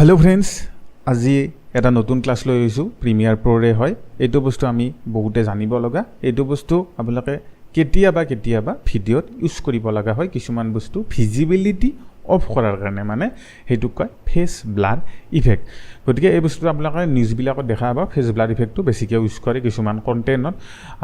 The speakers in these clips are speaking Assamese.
हेलो फ्रेंड्स আজি এটা নতুন ক্লাস লৈ আহিছো প্রিমিয়ার প্রোরে হয় এইটো বস্তু আমি বহুতে জানিব লগা এইটো বস্তু আপোনালোকে কেতিয়াবা ভিডিওত ইউজ কৰিব লগা হয় কিছুমান বস্তু ভিজিবিলিটি অফ কৰাৰ কাৰণে মানে হেতু কয় ফেস ব্লার ইফেক্ট গতিকে এই বস্তু আপোনালোকে নিউজ বিলাকত দেখা পাব ফেস ব্লার ইফেক্টটো বেছিকৈ ইউজ কৰে কিছুমান কন্টেন্টত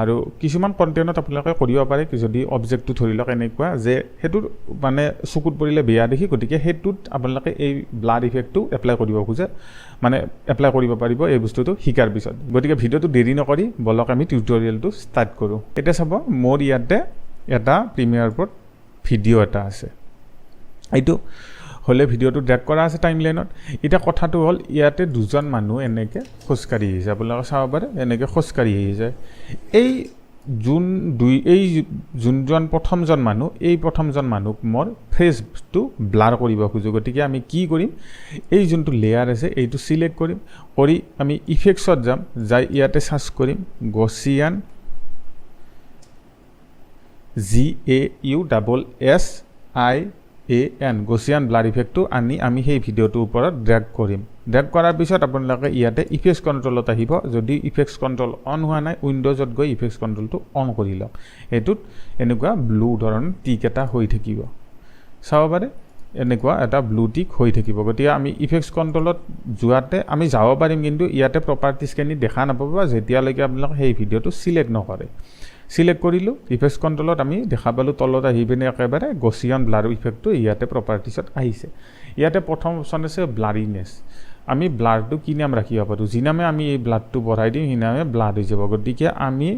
আৰু কিছুমান কন্টেন্টত আপোনালোকে কৰিব পাৰে যদি অবজেক্টটো ধৰি লওক এনেকুৱা যে হেতু মানে চকুত পৰিলে বেয়া দেখি গতিকে হেতুত আপোনালোকে এই ব্লাৰ ইফেক্টটো এপ্লাই কৰিব খোজে মানে এপ্লাই কৰিব পাৰিব এই বস্তুটো শিকাৰ পিছত গতিকে ভিডিওটো দেৰি নকৰি বলক আমি টিউটোৰিয়েলটো স্টাৰ্ট কৰো এটা চাব মোৰ ইয়াতে এটা প্ৰিমিয়াৰ প্ৰ'ত ভিডিও এটা আছে এইটো হলে ভিডিওটো ড্ৰেগ কৰা আছে টাইমলাইনত এটা কথাটো হল ইয়াতে দুজন মানুহ এনেকে খোজকাঢ়ি আহিছে আপোনালোকে চাব পাৰে এনেকে খোজকাঢ়ি আহিছে এই যোনজন প্ৰথমজন মানুহ এই প্ৰথমজন মানুহক মোৰ ফেসটো ব্লাৰ কৰিব খোজো গতিকে আমি কি কৰিম এই যোনটো লেয়াৰ আছে এইটো সিলেক্ট কৰিম কৰি আমি ইফেক্টছত যাম যাই ইয়াতে সাৰ্চ কৰিম গছিয়ান GAUSSIAN গছিয়ান ব্লাৰ ইফেক্টটো আনি আমি সেই ভিডিওটোৰ ওপৰত ড্ৰেগ কৰিম ড্ৰেগ কৰাৰ পিছত আপোনালোকে ইয়াতে ইফেক্টছ কন্ট্ৰলত আহিব যদি ইফেক্টছ কন্ট্ৰল অন হোৱা নাই উইন্ডোজত গৈ ইফেক্টছ কন্ট্ৰলটো অন কৰি লওক এটোত এনেকুৱা ব্লু ধৰণৰ টিক এটা হৈ থাকিব চাব পাৰে এনেকুৱা এটা ব্লু টিক হৈ থাকিব গতিকে আমি ইফেক্টছ কন্ট্ৰলত যোৱাতে আমি যাব পাৰিম কিন্তু ইয়াতে প্ৰপাৰ্টিজ কেনি দেখা নাপাব যেতিয়ালৈকে আপোনালোকে সেই ভিডিওটো সিলেক্ট নকৰে সিলেক্ট কৰিলো ইফেক্টছ কন্ট্ৰলত আমি দেখা পালো তলত আহি পিনে একেবাৰে গছিয়ান ব্লাৰ ইফেক্টটো ইয়াতে প্ৰপাৰ্টিছত আহিছে ইয়াতে প্ৰথম অপচন আছে ব্লাৰিনেছ আমি ব্লাৰটো কি নাম ৰাখিব পাৰো যি নামে আমি এই ব্লাৰটো বঢ়াই দিম হি নামে ব্লাৰ হৈ যাব গতিকে আমি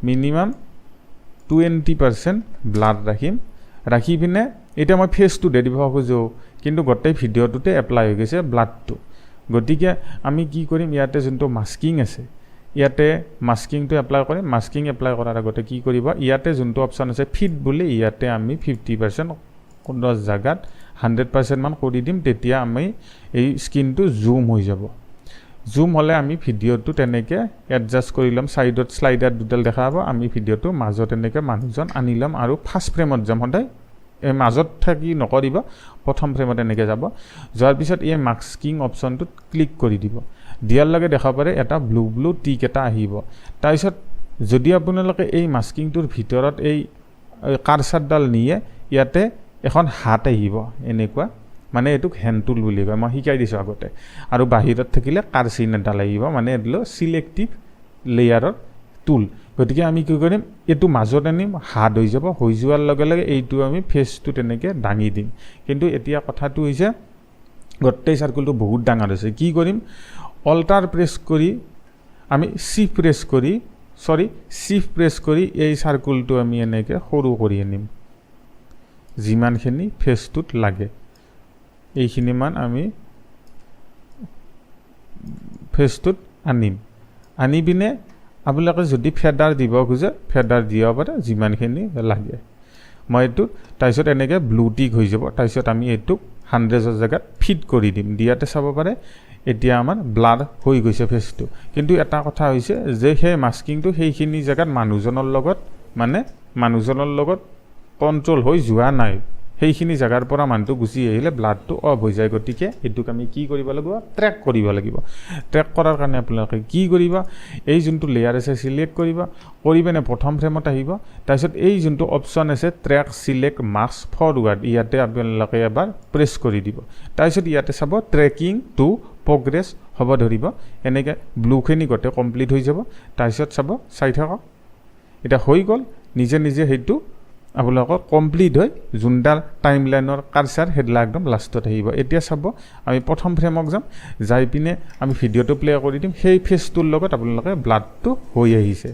মিনিমাম 20% ব্লাৰ ৰাখি পিনে এটা মই ফেসটো দে দিব খোজো কিন্তু গোটেই ভিডিওটোতে এপ্লাই হৈ গৈছে ব্লাৰটো গতিকে আমি কি কৰিম ইয়াতে যোনটো মাস্কিং আছে ইয়াতে মাস্কিংটো এপ্লাই কৰিম মাস্কিং এপ্লাই কৰাৰ আগতে কি কৰিব ইয়াতে যোনটো অপচন আছে ফিট বুলি ইয়াতে আমি 50% কোন জায়গাত 100% মান কৰি দিম তেতিয়া আমি এই স্ক্ৰিনটো জুম হৈ যাব জুম হলে আমি ভিডিওটো তেনেকে এডজাস্ট কৰি লম সাইডত স্লাইডাৰ দুডাল দেখাব আমি ভিডিওটো মাজত এনেকে মানুহজন আনি লম আৰু ফাৰ্স্ট ফ্ৰেমত যাম হদাই এই মাজত থাকি নকৰিব প্ৰথম ফ্ৰেমত এনেকে যাব যোৱাৰ পিছত এই মাস্কিং অপচনটো ক্লিক কৰি দিব দিয়াৰ লগে দেখা পাৰে এটা ব্লু টিক এটা আহিব তাৰপিছত যদি আপোনালোকে এই মাস্কিংটোৰ ভিতৰত এই কাৰ্সাৰডাল নিয়ে ইয়াতে এখন হাত আহিব এনেকুৱা মানে এটুক হ্যান্ড টুল বুলি কয় মই শিকাই দিছো আগতে আৰু বাহিৰত থাকিলে কাৰ চিন এটা লাগিব মানে এলো সিলেক্টিভ লেয়াৰৰ টুল গতিকে আমি কি কৰিম এটো মাজত আনিম হাত হৈ যাব হৈ যোৱাৰ লগে লগে এইটো আমি ফেসটো তেনেকে দাঙি দিম কিন্তু এতিয়া কথাটো হৈছে গোটেই সার্কেলটো বহুত ডাঙৰ আছে কি কৰিম অল্টাৰ প্ৰেছ কৰি আমি শিফট প্ৰেছ কৰি এই সাৰ্কেলটো আমি এনেকে সৰু কৰি আনিম যিমানখিনি ফেসটোত লাগে এইখিনি মান আমি ফেসটোত আনি বিনে আপোনালোকে যদি ফেডাৰ দিব খোজে ফেডাৰ দিব পাৰে যিমানখিনি লাগে মই এইটো তাৰপিছত এনেকে ব্লু টিক হৈ যাব তাৰপিছত আমি এইটো 100 জায়গাত ফিট কৰি দিম দিয়াতে চাব পাৰে এতিয়া আমাৰ ব্লাৰ হৈ গৈছে ফেসটো কিন্তু এটা কথা হৈছে যে সেই মাস্কিংটো সেইখিনি জায়গাত মানুহজনৰ লগত কন্ট্ৰোল হৈ যোৱা নাই সেইখিনি জায়গাৰ পৰা মানুহটো গুচি আহিলে ব্লাডটো অফ হৈ যায় গতিকে এটুক আমি কি কৰিব লাগিব ট্ৰেক কৰিব লাগিব ট্ৰেক কৰাৰ কাৰণে আপোনালোকে কি কৰিব এই যোনটো লেয়াৰ আছে সিলেক্ট কৰি পিনে প্ৰথম ফ্ৰেমত আহিব তাৰপিছত এই যোনটো অপচন আছে ট্ৰেক সিলেক্ট মাস্ক ফৰৱাৰ্ড ইয়াতে আপোনালোকে এবাৰ প্ৰেছ কৰি দিব তাৰপিছত ইয়াতে চাব ট্ৰেকিং টু প্ৰগ্ৰেছ হ'ব ধৰিব এনেকে ব্লুখিনি গতে কমপ্লিট হৈ যাব তাৰপিছত চাব চাই থাকক এটা হৈ গল নিজে হেতু আপোনালোকৰ কমপ্লিট হৈ যোনডাল টাইমলাইনৰ কাৰ্সাৰ হেডলা একদম লাষ্টত আহিব এতিয়া চাব আমি প্ৰথম ফ্ৰেমক যাম যাই পিনে আমি ভিডিওটো প্লে কৰি দিম সেই ফেসটোৰ লগত আপোনালোকে ব্লাডটো হৈ আহিছে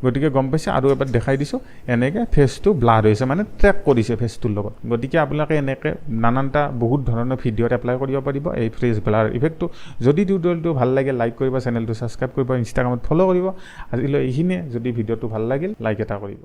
গতিকে গম পাইছে আৰু এবাৰ দেখাই দিছো এনেকে ফেসটো ব্লাৰ হৈছে মানে ট্ৰেক কৰিছে ফেসটোৰ লগত গতিকে আপোনালোকে এনেকে নানানটা বহুত ধৰণৰ ভিডিওত এপ্লাই কৰিব পাৰিব এই ফেস ব্লাৰ ইফেক্টটো যদি টিউটোৰিয়েলটো ভাল লাগে লাইক কৰিব চেনেলটো সাবস্ক্ৰাইব কৰিব ইনষ্টাগ্ৰামত ফলো কৰিব আজিলৈ এইখিনিয়ে যদি ভিডিওটো ভাল লাগিল লাইক এটা কৰিব